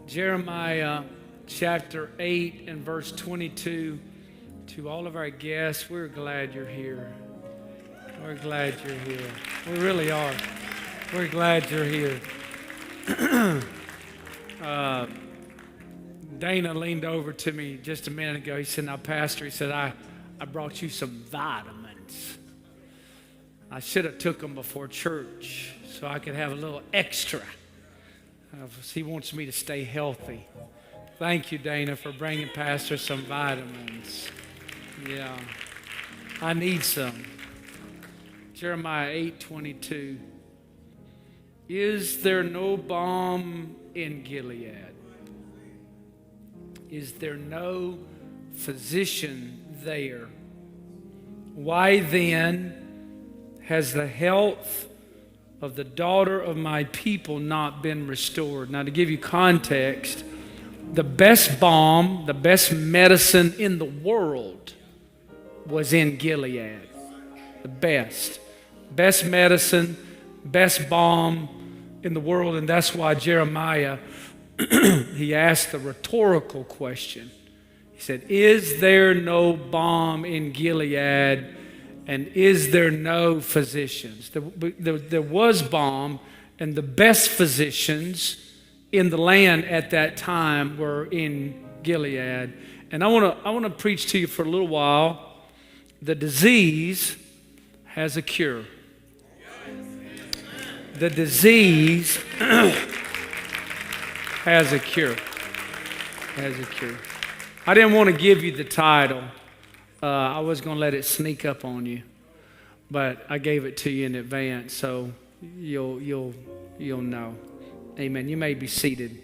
Jeremiah chapter 8 and verse 22. To all of our guests, we're glad you're here. We're glad you're here. We really are. We're glad you're here. Dana leaned over to me just a minute ago. He said, now, Pastor, he said, I brought you some vitamins. I should have took them before church so I could have a little extra. He wants me to stay healthy. Thank you, Dana, for bringing Pastor some vitamins. Yeah, I need some. Jeremiah 8:22. Is there no balm in Gilead? Is there no physician there? Why then has the health of the daughter of my people not been restored? Now, to give you context, the best balm, the best medicine in the world was in Gilead. The best medicine, best balm in the world. And that's why Jeremiah, he asked the rhetorical question. He said, is there no balm in Gilead? And is there no physicians? There was balm, and the best physicians in the land at that time were in Gilead. And I want to preach to you for a little while. The disease has a cure. The disease has a cure. Has a cure. I didn't want to give you the title. I was going to let it sneak up on you, but I gave it to you in advance, so you'll know. Amen. You may be seated.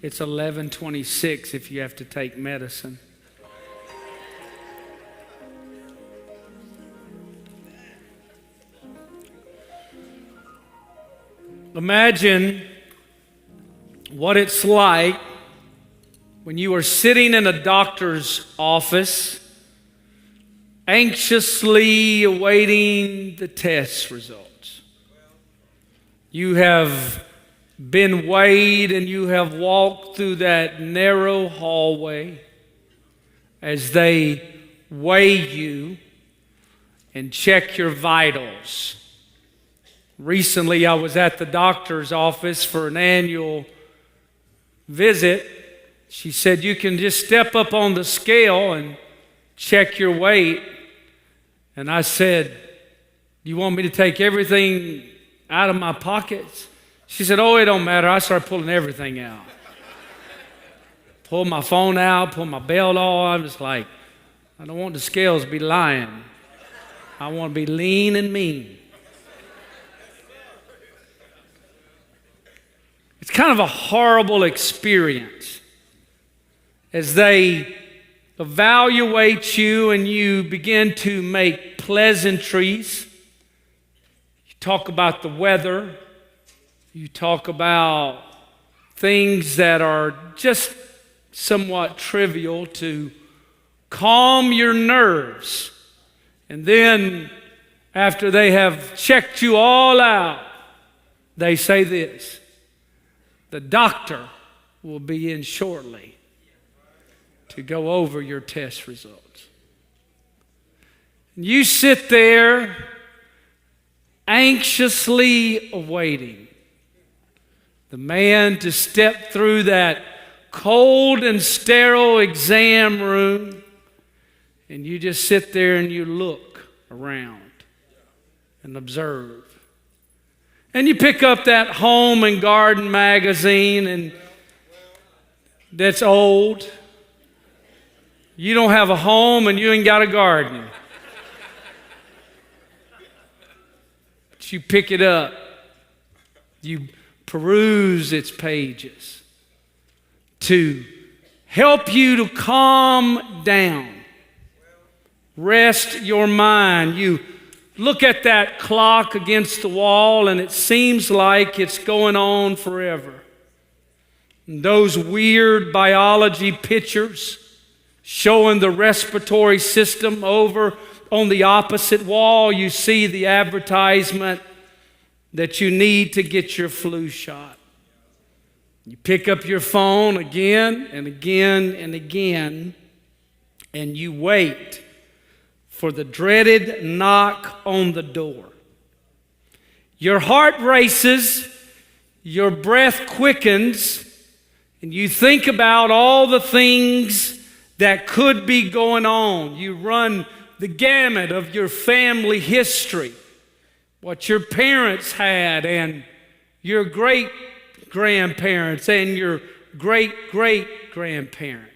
It's 11:26 if you have to take medicine. Imagine what it's like when you are sitting in a doctor's office, anxiously awaiting the test results. You have been weighed and you have walked through that narrow hallway as they weigh you and check your vitals. Recently, I was at the doctor's office for an annual visit. She said, you can just step up on the scale and check your weight. And I said, you want me to take everything out of my pockets? She said, oh, it don't matter. I started pulling everything out. Pulled my phone out, pulled my belt off. I'm just like, I don't want the scales to be lying. I want to be lean and mean. It's kind of a horrible experience as they evaluate you and you begin to make pleasantries. You talk about the weather. You talk about things that are just somewhat trivial to calm your nerves. And then after they have checked you all out, they say this: the doctor will be in shortly to go over your test results. You sit there anxiously awaiting the man to step through that cold and sterile exam room, and you just sit there and you look around and observe. And you pick up that Home and Garden magazine, and that's old. You don't have a home and you ain't got a garden. But you pick it up. You peruse its pages to help you to calm down. Rest your mind. You look at that clock against the wall and it seems like it's going on forever. And those weird biology pictures showing the respiratory system over on the opposite wall, you see the advertisement that you need to get your flu shot. You pick up your phone again and again and again, and you wait for the dreaded knock on the door. Your heart races, your breath quickens, and you think about all the things that could be going on. You run the gamut of your family history, what your parents had, and your great-grandparents, and your great-great-grandparents.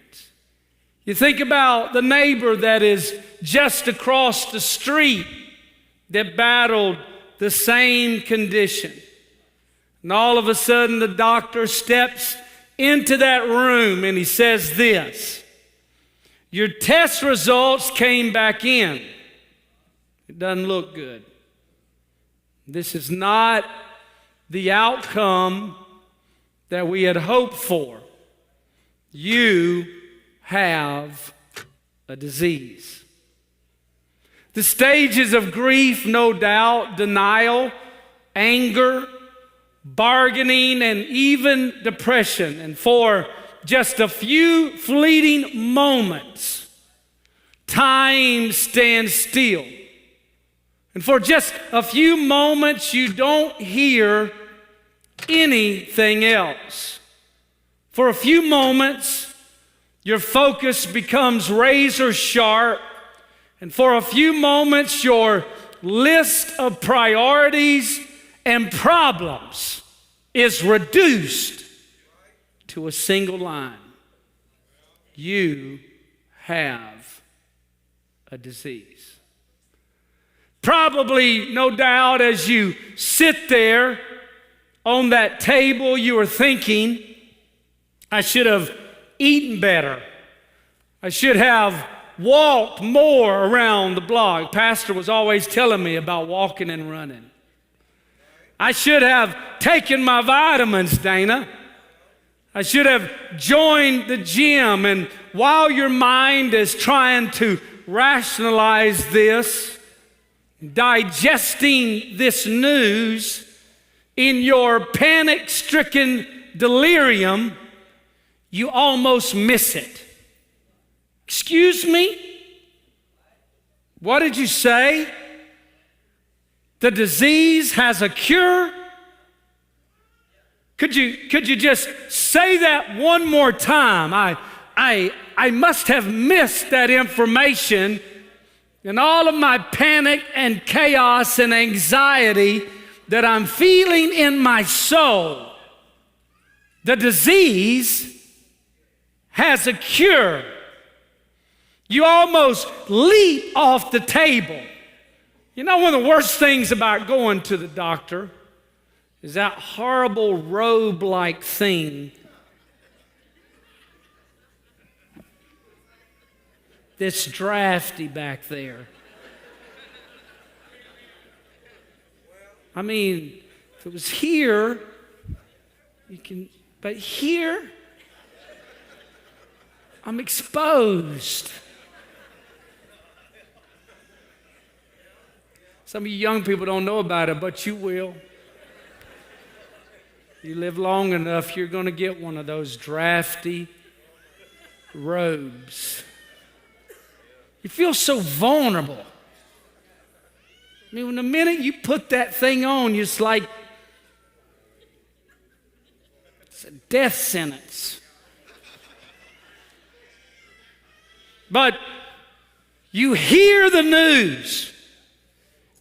You think about the neighbor that is just across the street that battled the same condition. And all of a sudden the doctor steps into that room and he says this: your test results came back in. It doesn't look good. This is not the outcome that we had hoped for. You have a disease. The stages of grief, no doubt, denial, anger, bargaining, and even depression. And for just a few fleeting moments, time stands still. And for just a few moments, you don't hear anything else. For a few moments, your focus becomes razor sharp. And for a few moments, your list of priorities and problems is reduced to a single line. You have a disease. Probably, no doubt, as you sit there on that table, you are thinking, I should have eaten better. I should have walked more around the block. Pastor was always telling me about walking and running. I should have taken my vitamins, Dana. I should have joined the gym. And while your mind is trying to rationalize this, digesting this news, in your panic-stricken delirium, you almost miss it. Excuse me? What did you say? The disease has a cure? Could you just say that one more time? I must have missed that information, and all of my panic and chaos and anxiety that I'm feeling in my soul. The disease has a cure. You almost leap off the table. You know, one of the worst things about going to the doctor is that horrible robe-like thing that's drafty back there. I mean, if it was here, you can, but here, I'm exposed. Some of you young people don't know about it, but you will. You live long enough, you're going to get one of those drafty robes. You feel so vulnerable. I mean, when the minute you put that thing on, it's like it's a death sentence. But you hear the news.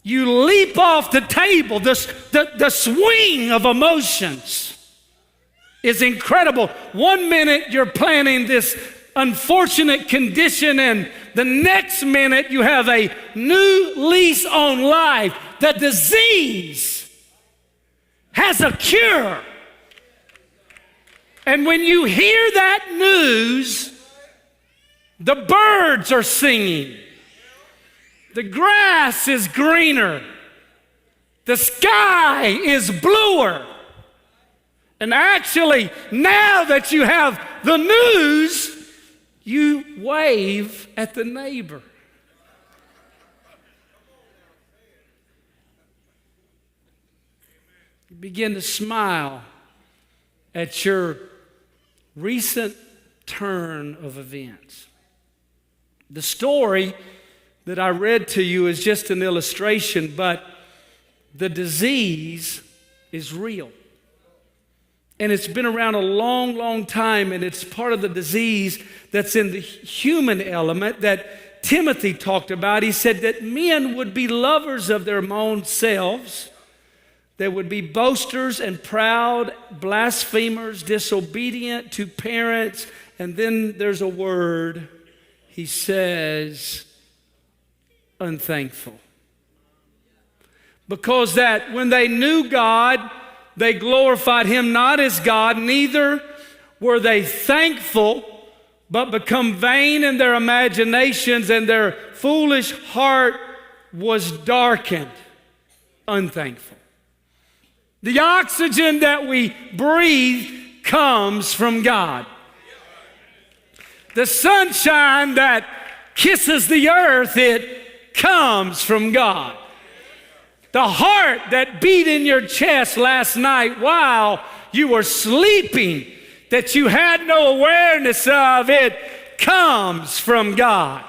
You leap off the table. The swing of emotions is incredible. One minute you're planning this unfortunate condition, and the next minute you have a new lease on life. The disease has a cure. And when you hear that news, the birds are singing. The grass is greener. The sky is bluer. And actually, now that you have the news, you wave at the neighbor. You begin to smile at your recent turn of events. The story that I read to you is just an illustration, but the disease is real. And it's been around a long, long time, and it's part of the disease that's in the human element that Timothy talked about. He said that men would be lovers of their own selves. They would be boasters and proud, blasphemers, disobedient to parents. And then there's a word, he says, unthankful. Because that when they knew God, they glorified him not as God, neither were they thankful, but become vain in their imaginations, and their foolish heart was darkened. Unthankful. The oxygen that we breathe comes from God. The sunshine that kisses the earth, it comes from God. The heart that beat in your chest last night while you were sleeping, that you had no awareness of, it comes from God.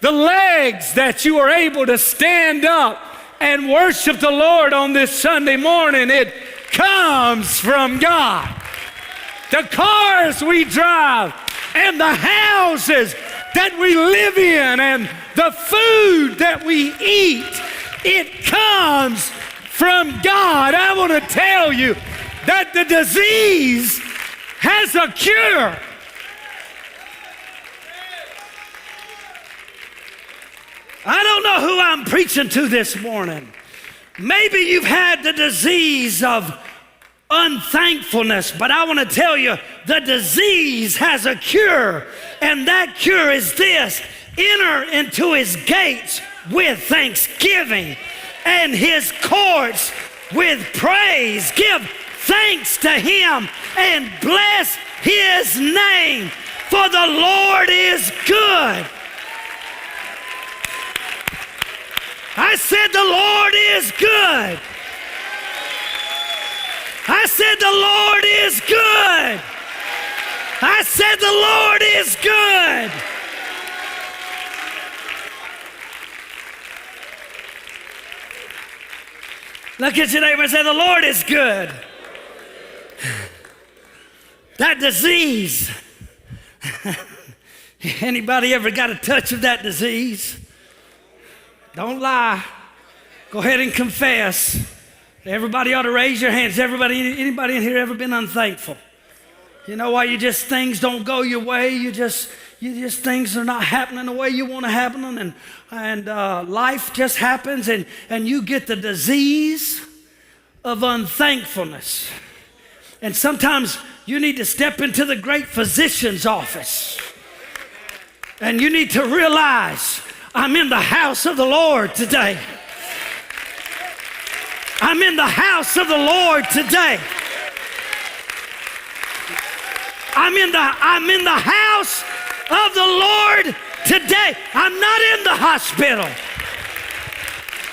The legs that you were able to stand up and worship the Lord on this Sunday morning, it comes from God. The cars we drive and the houses that we live in and the food that we eat, it comes from God. I want to tell you that the disease has a cure. I don't know who I'm preaching to this morning. Maybe you've had the disease of unthankfulness, but I want to tell you the disease has a cure, and that cure is this: enter into his gates with thanksgiving and his courts with praise. Give thanks to him and bless his name, for the Lord is good. I said the Lord is good. I said the Lord is good. I said the Lord is good. Look at your neighbor and say, the Lord is good. That disease, anybody ever got a touch of that disease? Don't lie. Go ahead and confess. Everybody ought to raise your hands. Anybody in here ever been unthankful? You know why? Things don't go your way. You just things are not happening the way you want to happen them, and life just happens, and you get the disease of unthankfulness. And sometimes you need to step into the great physician's office, and you need to realize, I'm in the house of the Lord today. I'm in the house of the Lord today. I'm in the house of the Lord today. I'm not in the hospital.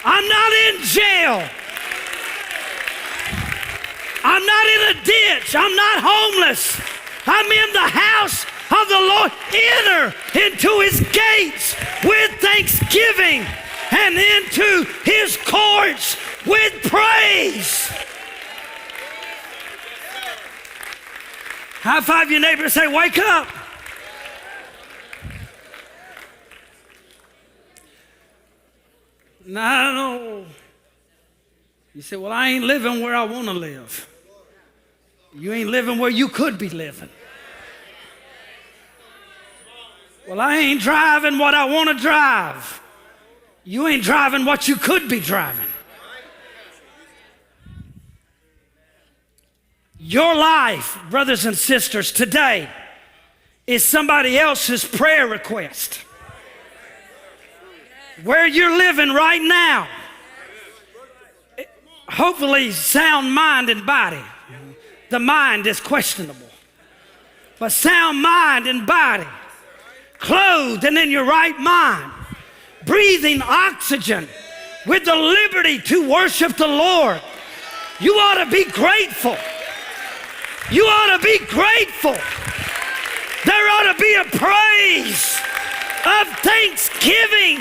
I'm not in jail. I'm not in a ditch. I'm not homeless. I'm in the house of the Lord. Enter into his gates with thanksgiving and into his courts with praise. High five your neighbor and say, wake up. No. You say, well, I ain't living where I want to live. You ain't living where you could be living. Well, I ain't driving what I want to drive. You ain't driving what you could be driving. Your life, brothers and sisters, today is somebody else's prayer request. Where you're living right now, hopefully sound mind and body. The mind is questionable. But sound mind and body, clothed and in your right mind, breathing oxygen with the liberty to worship the Lord. You ought to be grateful. You ought to be grateful. There ought to be a praise of thanksgiving.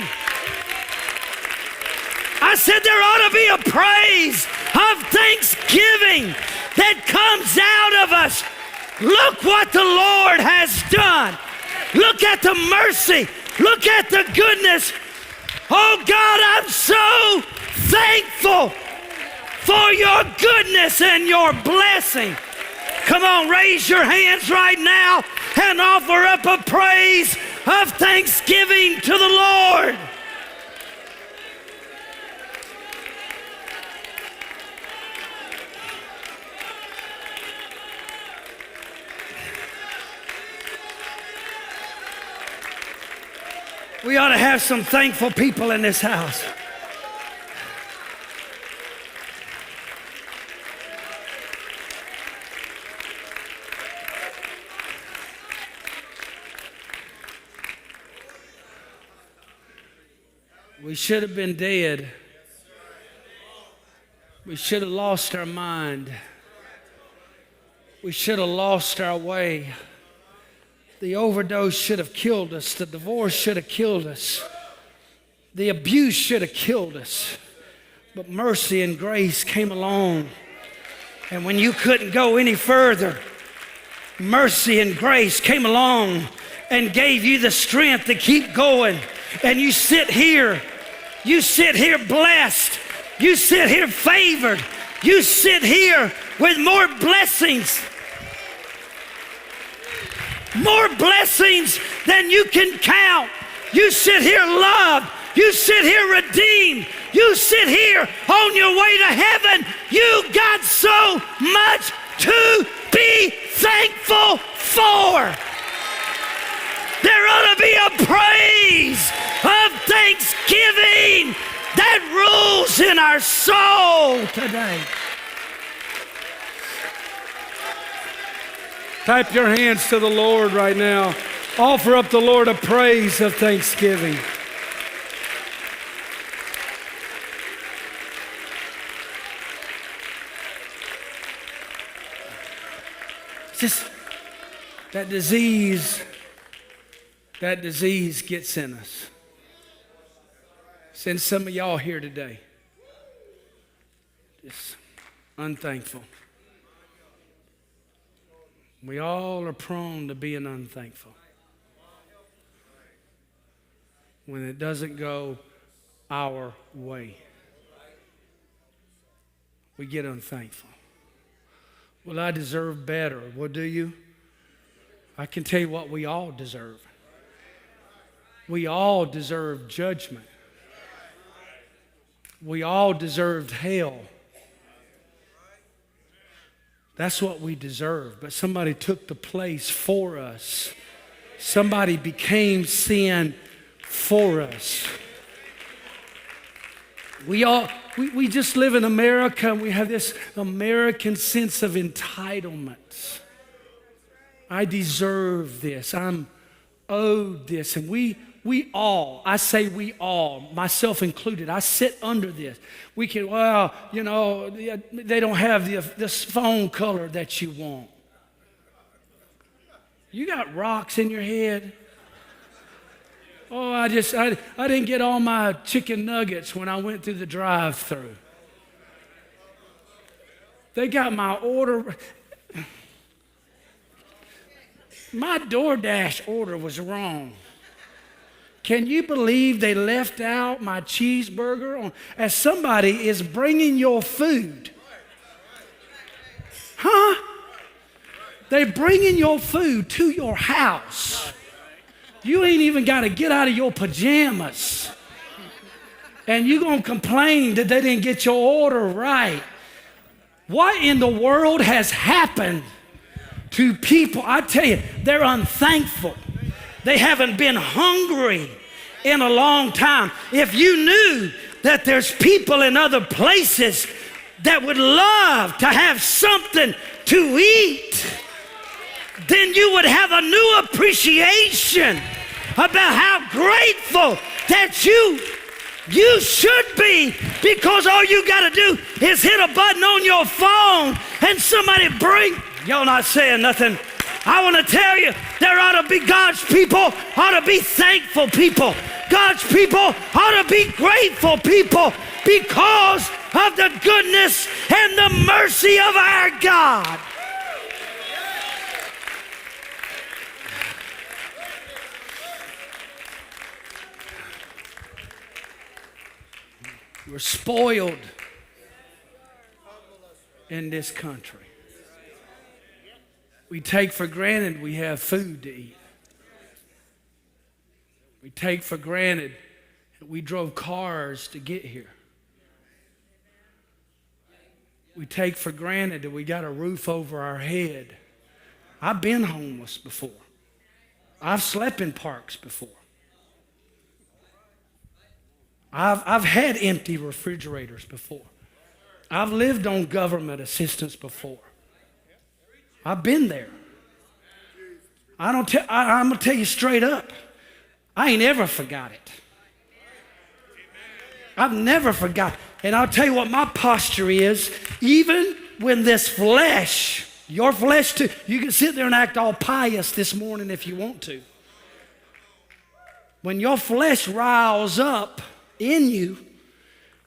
I said there ought to be a praise of thanksgiving that comes out of us. Look what the Lord has done. Look at the mercy. Look at the goodness. Oh God, I'm so thankful for your goodness and your blessing. Come on, raise your hands right now and offer up a praise of thanksgiving to the Lord. We ought to have some thankful people in this house. We should have been dead. We should have lost our mind. We should have lost our way. The overdose should have killed us. The divorce should have killed us. The abuse should have killed us. But mercy and grace came along. And when you couldn't go any further, mercy and grace came along and gave you the strength to keep going. And you sit here blessed. You sit here favored. You sit here with more blessings. More blessings than you can count. You sit here loved. You sit here redeemed. You sit here on your way to heaven. You got so much to be thankful for. There ought to be a praise of thanksgiving that rules in our soul today. Clap your hands to the Lord right now. Offer up the Lord a praise of thanksgiving. Just that disease gets in us. Send some of y'all here today. Just unthankful. We all are prone to being unthankful. When it doesn't go our way, we get unthankful. Well, I deserve better. Well, do you? I can tell you what we all deserve. We all deserve judgment. We all deserved hell. That's what we deserve. But somebody took the place for us. Somebody became sin for us. We just live in America and we have this American sense of entitlement. I deserve this. I'm owed this. And we all, I say we all, myself included, I sit under this. We can, well, you know, they don't have this phone color that you want. You got rocks in your head. Oh, I didn't get all my chicken nuggets when I went through the drive-thru. They got my order. My DoorDash order was wrong. Can you believe they left out my cheeseburger? As somebody is bringing your food. Huh? They're bringing your food to your house. You ain't even got to get out of your pajamas. And you're going to complain that they didn't get your order right. What in the world has happened to people? I tell you, they're unthankful. They haven't been hungry in a long time. If you knew that there's people in other places that would love to have something to eat, then you would have a new appreciation about how grateful that you You should be, because all you got to do is hit a button on your phone and somebody bring. Y'all not saying nothing. I want to tell you, there ought to be God's people, ought to be thankful people. God's people ought to be grateful people because of the goodness and the mercy of our God. We're spoiled in this country. We take for granted we have food to eat. We take for granted that we drove cars to get here. We take for granted that we got a roof over our head. I've been homeless before. I've slept in parks before. I've had empty refrigerators before. I've lived on government assistance before. I've been there. I'm going to tell you straight up, I ain't ever forgot it. I've never forgot. And I'll tell you what my posture is, even when this flesh, your flesh too, you can sit there and act all pious this morning if you want to. When your flesh riles up in you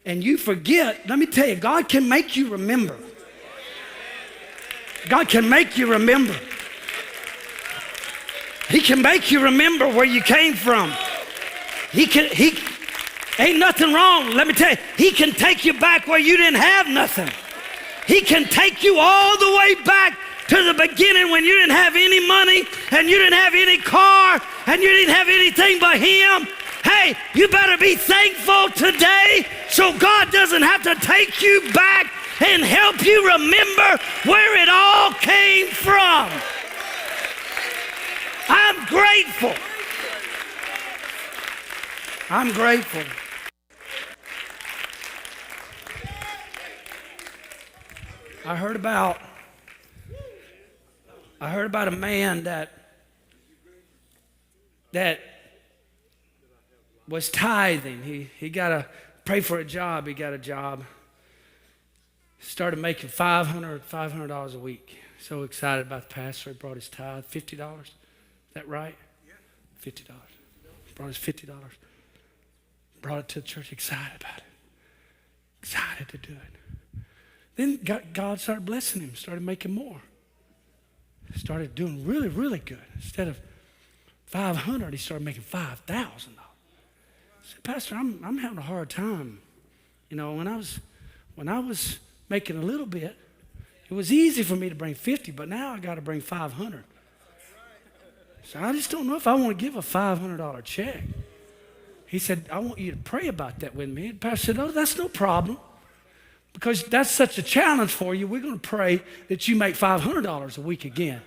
and you forget, let me tell you, God can make you remember. God can make you remember. He can make you remember where you came from. He ain't nothing wrong. Let me tell you, he can take you back where you didn't have nothing. He can take you all the way back to the beginning when you didn't have any money and you didn't have any car and you didn't have anything but him. Hey, you better be thankful today so God doesn't have to take you back and help you remember where it all came from. I'm grateful. I'm grateful. I heard about a man that was tithing. He got to pray for a job. He got a job. Started making $500 a week. So excited about the pastor. He brought his tithe, $50. Is that right? Yeah. $50. Brought his $50. Brought it to the church. Excited about it. Excited to do it. Then God started blessing him. Started making more. Started doing really, really good. Instead of $500, he started making $5,000. I said, Pastor, I'm having a hard time. You know, when I was making a little bit, it was easy for me to bring 50, but now I got to bring 500. So I just don't know if I want to give a $500 check. He said, I want you to pray about that with me. And the pastor said, oh, that's no problem. Because that's such a challenge for you, we're going to pray that you make $500 a week again.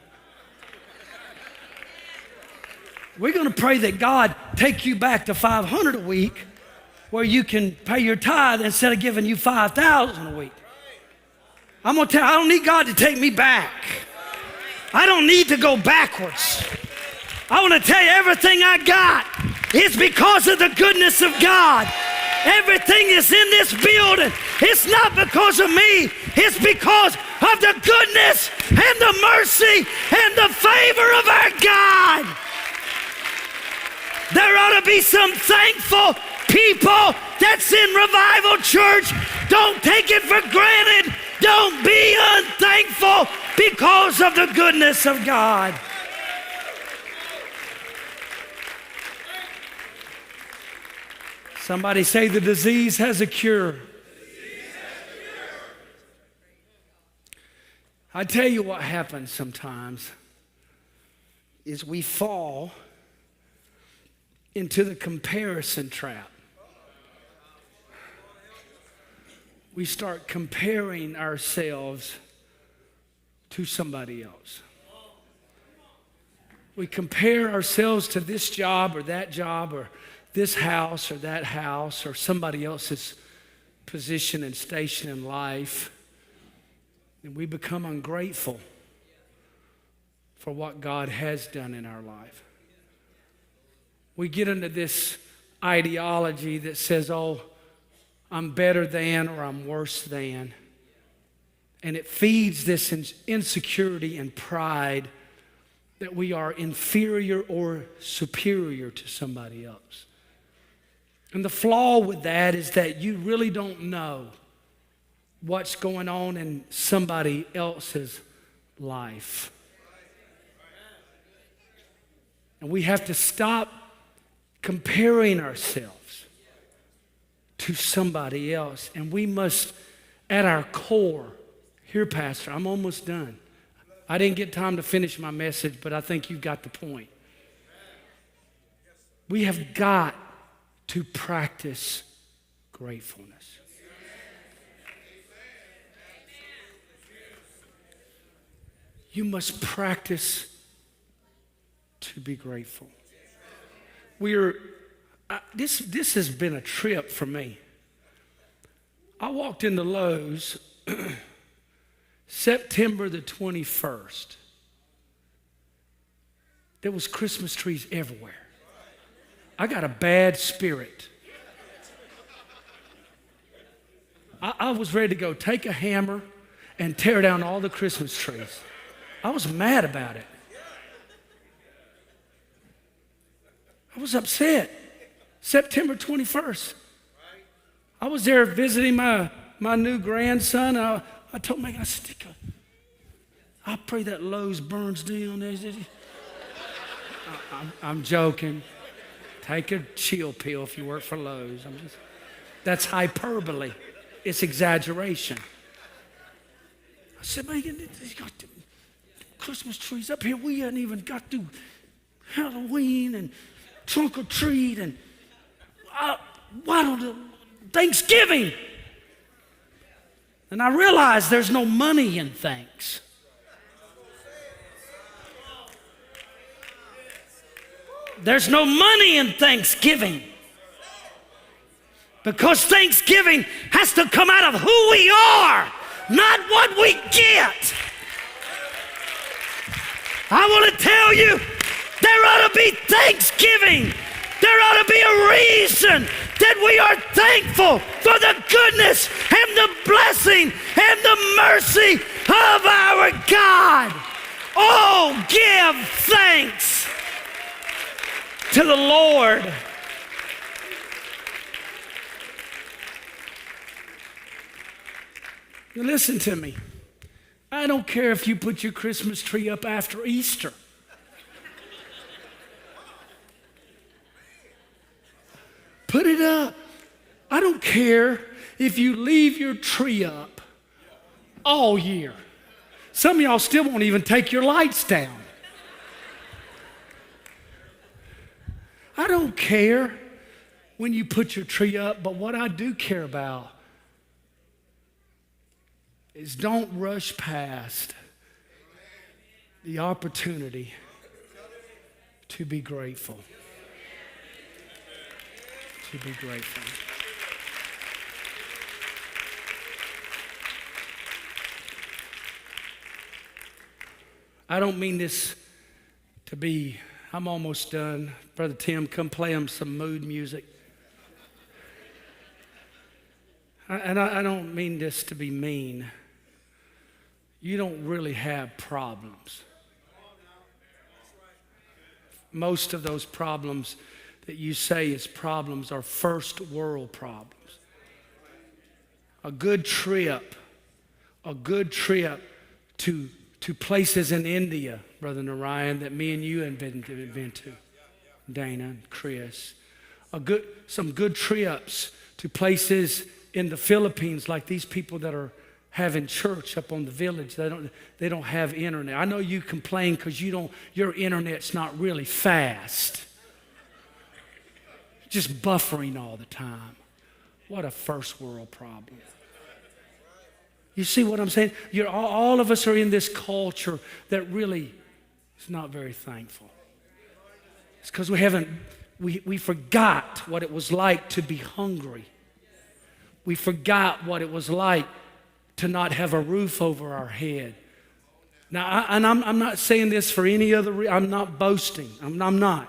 We're going to pray that God take you back to $500 a week where you can pay your tithe instead of giving you $5,000 a week. I'm going to tell you, I don't need God to take me back. I don't need to go backwards. I want to tell you, everything I got is because of the goodness of God. Everything is in this building. It's not because of me. It's because of the goodness and the mercy and the favor of our God. There ought to be some thankful people that's in Revival Church. Don't take it for granted. Don't be unthankful because of the goodness of God. Somebody say the disease has a cure. I tell you what happens sometimes is we fall into the comparison trap. We start comparing ourselves to somebody else. We compare ourselves to this job or this house or that house or somebody else's position and station in life. And we become ungrateful for what God has done in our life. We get into this ideology that says, oh, I'm better than or I'm worse than. And it feeds this insecurity and pride that we are inferior or superior to somebody else. And the flaw with that is that you really don't know what's going on in somebody else's life. And we have to stop comparing ourselves to somebody else. And we must, at our core, here, Pastor, I'm almost done. I didn't get time to finish my message, but I think you've got the point. We have got to practice gratefulness. You must practice to be grateful. This has been a trip for me. I walked into Lowe's September the 21st. There was Christmas trees everywhere. I got a bad spirit. I was ready to go take a hammer and tear down all the Christmas trees. I was mad about it. I was upset. September 21st. I was there visiting my new grandson. I told Megan, I said, I pray that Lowe's burns down. I'm joking. Take a chill pill if you work for Lowe's. That's hyperbole. It's exaggeration. I said, Megan, you got the Christmas trees up here. We hadn't even got through Halloween and trunk or treat and Thanksgiving. And I realized there's no money in thanks. There's no money in Thanksgiving. Because Thanksgiving has to come out of who we are, not what we get. I want to tell you, there ought to be thanksgiving. There ought to be a reason that we are thankful for the goodness and the blessing and the mercy of our God. Oh, give thanks to the Lord. Now listen to me. I don't care if you put your Christmas tree up after Easter. Put it up. I don't care if you leave your tree up all year. Some of y'all still won't even take your lights down. I don't care when you put your tree up, but what I do care about is don't rush past the opportunity to be grateful. To be grateful. I don't mean this to be, I'm almost done. Brother Tim, come play him some mood music. I don't mean this to be mean. You don't really have problems. Most of those problems that you say is problems are first world problems. A good trip to places in India, Brother Narayan, that me and you have been to, Dana and Chris. Some good trips to places in the Philippines, like these people that are having church up on the village. They don't have internet. I know you complain because your internet's not really fast. Just buffering all the time. What a first world problem. You see what I'm saying? All of us are in this culture that really is not very thankful. It's because we forgot what it was like to be hungry. We forgot what it was like to not have a roof over our head. Now, I'm not saying this for any other reason. I'm not boasting. I'm not.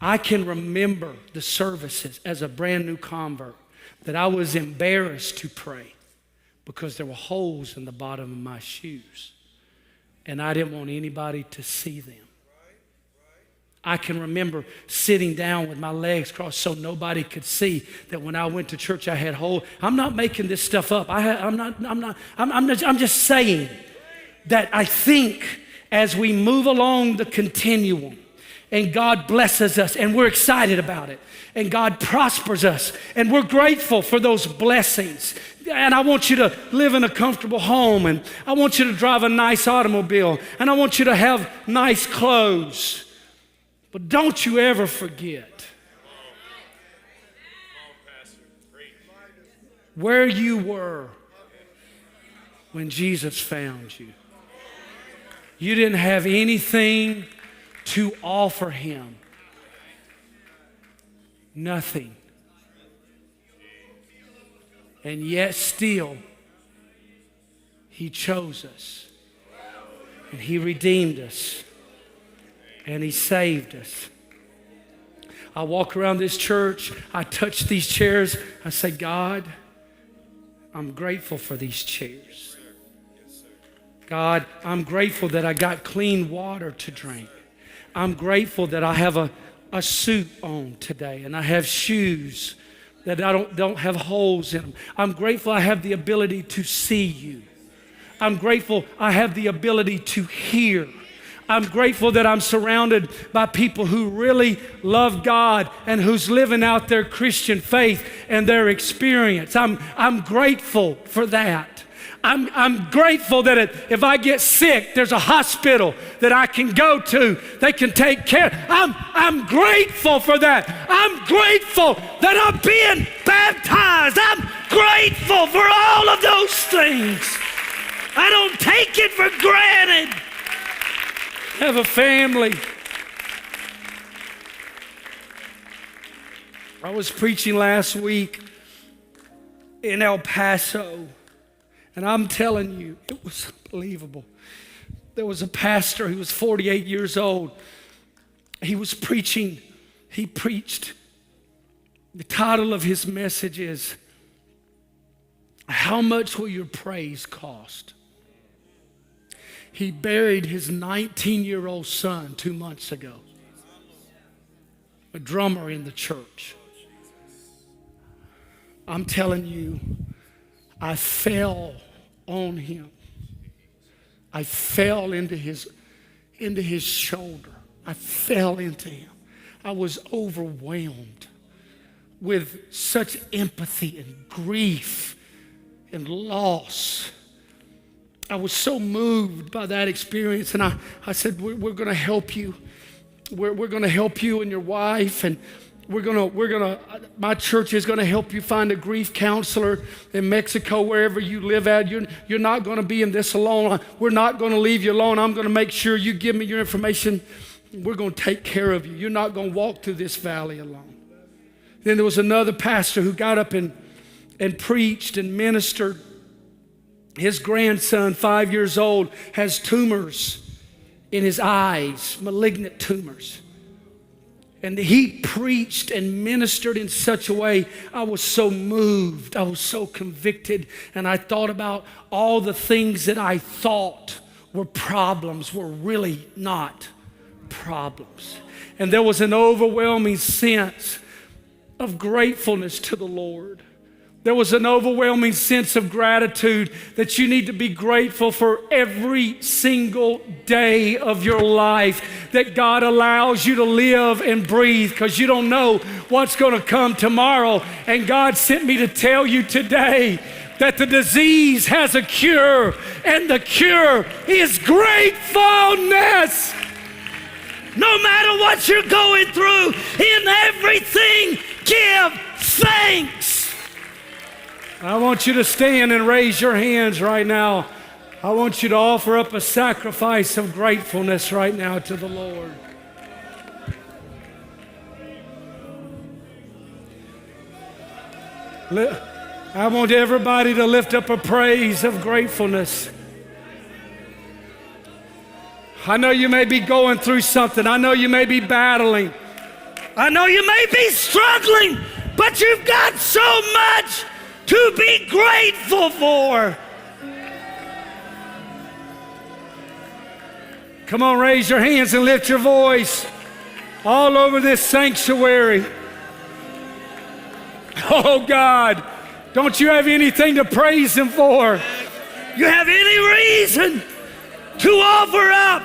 I can remember the services as a brand new convert that I was embarrassed to pray because there were holes in the bottom of my shoes and I didn't want anybody to see them. I can remember sitting down with my legs crossed so nobody could see that when I went to church I had holes. I'm not making this stuff up. I'm just saying that I think as we move along the continuum and God blesses us and we're excited about it and God prospers us and we're grateful for those blessings. And I want you to live in a comfortable home and I want you to drive a nice automobile and I want you to have nice clothes. But don't you ever forget where you were when Jesus found you. You didn't have anything to offer him. Nothing. And yet still, he chose us. And he redeemed us. And he saved us. I walk around this church. I touch these chairs. I say, God, I'm grateful for these chairs. God, I'm grateful that I got clean water to drink. I'm grateful that I have a suit on today and I have shoes that I don't have holes in them. I'm grateful I have the ability to see you. I'm grateful I have the ability to hear. I'm grateful that I'm surrounded by people who really love God and who's living out their Christian faith and their experience. I'm grateful for that. I'm grateful that if I get sick, there's a hospital that I can go to. They can take care. I'm grateful for that. I'm grateful that I'm being baptized. I'm grateful for all of those things. I don't take it for granted. I have a family. I was preaching last week in El Paso. And I'm telling you, it was unbelievable. There was a pastor who was 48 years old. He was preaching. He preached. The title of his message is, How Much Will Your Praise Cost? He buried his 19-year-old son 2 months ago. A drummer in the church. I'm telling you, I fell on him. I fell into his shoulder. I fell into him. I was overwhelmed with such empathy and grief and loss. I was so moved by that experience, and I said, we're going to help you. We're going to help you and your wife, and my church is going to help you find a grief counselor in Mexico, wherever you live at. You're not going to be in this alone. We're not going to leave you alone. I'm going to make sure you give me your information. We're going to take care of you. You're not going to walk through this valley alone. Then there was another pastor who got up and preached and ministered. His grandson, 5 years old, has tumors in his eyes, malignant tumors. And he preached and ministered in such a way, I was so moved, I was so convicted, and I thought about all the things that I thought were problems were really not problems. And there was an overwhelming sense of gratefulness to the Lord. There was an overwhelming sense of gratitude that you need to be grateful for every single day of your life that God allows you to live and breathe, because you don't know what's going to come tomorrow. And God sent me to tell you today that the disease has a cure, and the cure is gratefulness. No matter what you're going through, in everything, give thanks. I want you to stand and raise your hands right now. I want you to offer up a sacrifice of gratefulness right now to the Lord. I want everybody to lift up a praise of gratefulness. I know you may be going through something. I know you may be battling. I know you may be struggling, but you've got so much to be grateful for. Come on, raise your hands and lift your voice all over this sanctuary. Oh God, don't you have anything to praise Him for? You have any reason to offer up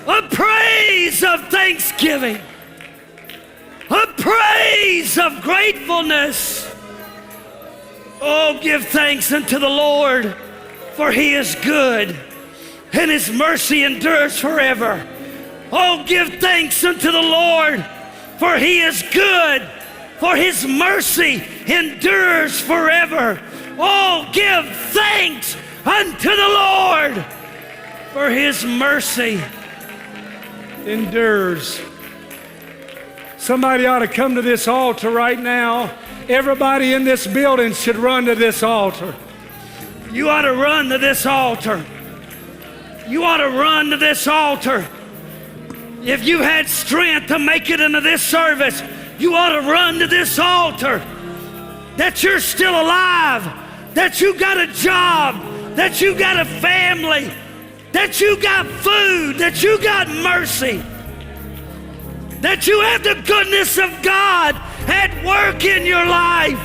a praise of thanksgiving, a praise of gratefulness. Oh, give thanks unto the Lord, for He is good, and His mercy endures forever. Oh, give thanks unto the Lord, for He is good, for His mercy endures forever. Oh, give thanks unto the Lord, for His mercy endures. Somebody ought to come to this altar right now. Everybody in this building should run to this altar. You ought to run to this altar. You ought to run to this altar. If you had strength to make it into this service, you ought to run to this altar. That you're still alive, that you got a job, that you got a family, that you got food, that you got mercy, that you have the goodness of God at work in your life.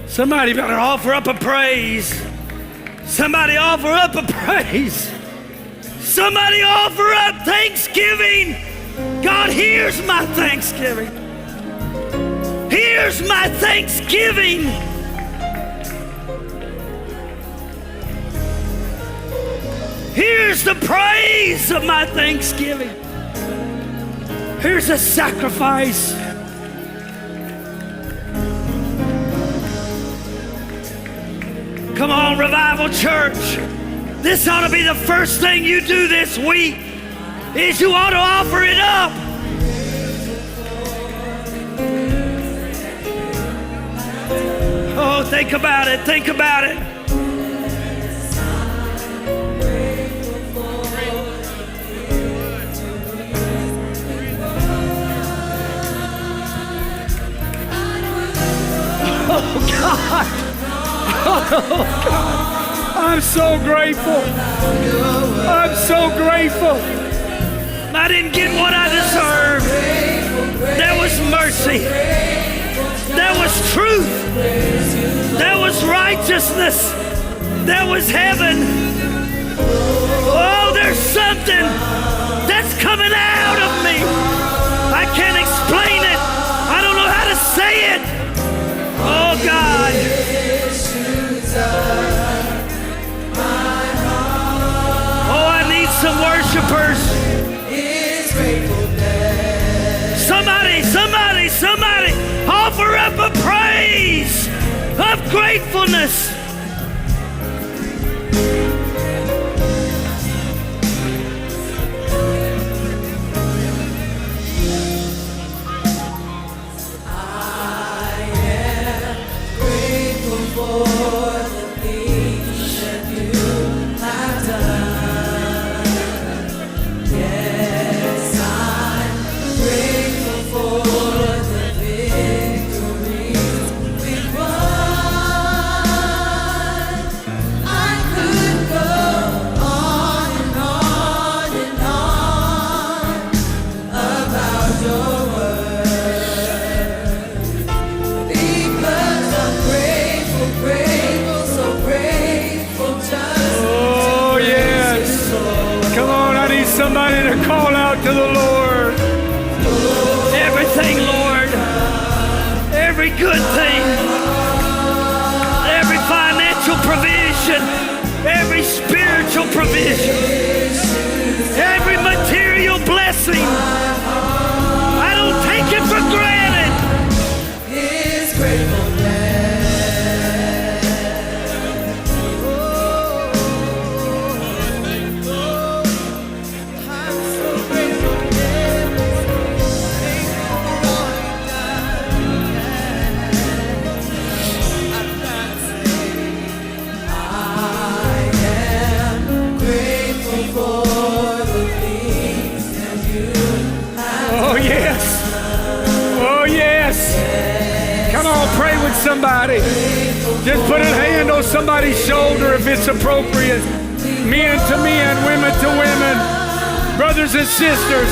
Somebody better offer up a praise. Somebody offer up a praise. Somebody offer up thanksgiving. God, here's my thanksgiving. Here's my thanksgiving. Here's the praise of my thanksgiving. Here's a sacrifice. Come on, Revival Church. This ought to be the first thing you do this week, is you ought to offer it up. Oh, think about it, think about it. Oh, God. Oh, God. I'm so grateful. I'm so grateful. I didn't get what I deserved. There was mercy. There was truth. There was righteousness. There was heaven. Oh, there's something that's coming out of me. I can't explain it. I don't know how to say it. Oh, God. Oh, I need some worshipers. Somebody, offer up a praise of gratefulness. Somebody to call out to the Lord. Everything, Lord. Every good thing. Every financial provision. Every spiritual provision. Every material blessing. I don't take it for granted. His gratefulness. yes. Oh, yes. Come on, pray with somebody. Just put a hand on somebody's shoulder if it's appropriate. Men to men, women to women, brothers and sisters.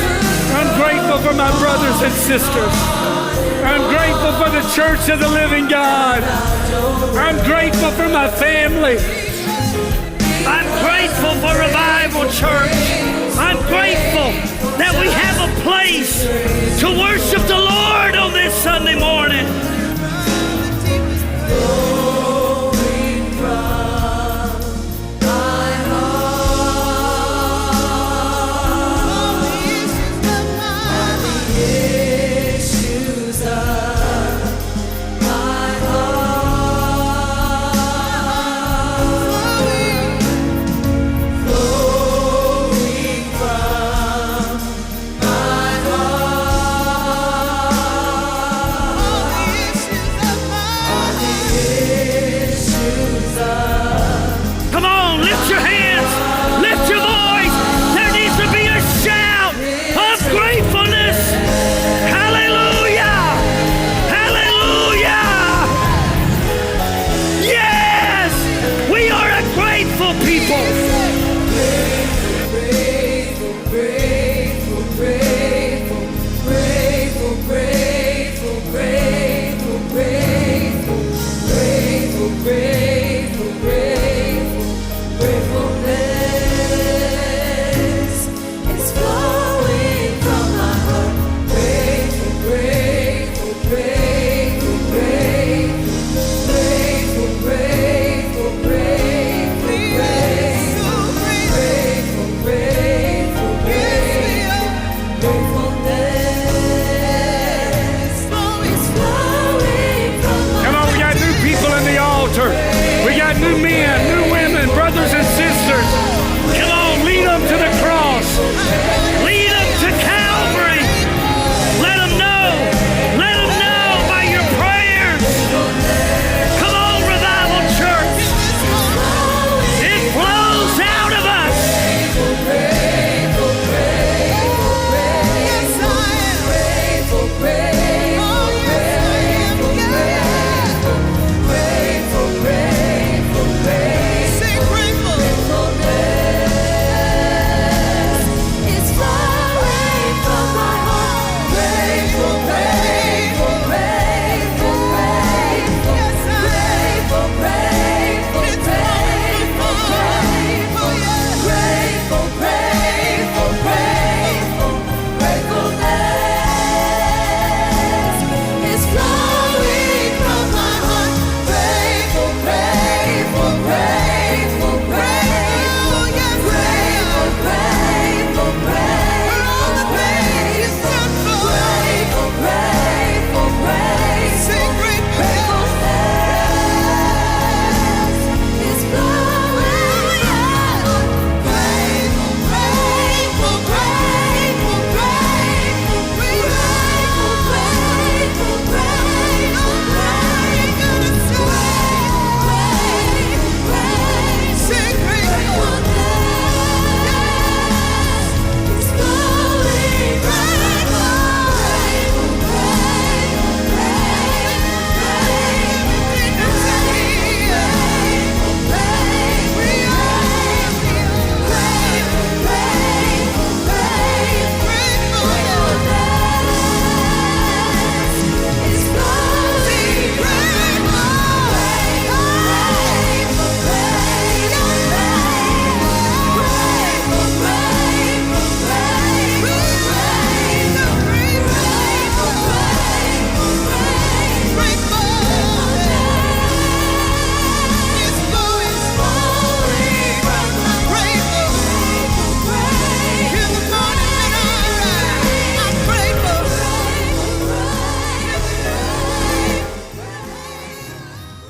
I'm grateful for my brothers and sisters. I'm grateful for the church of the living God. I'm grateful for my family. I'm grateful for Revival Church. I'm grateful that we have a place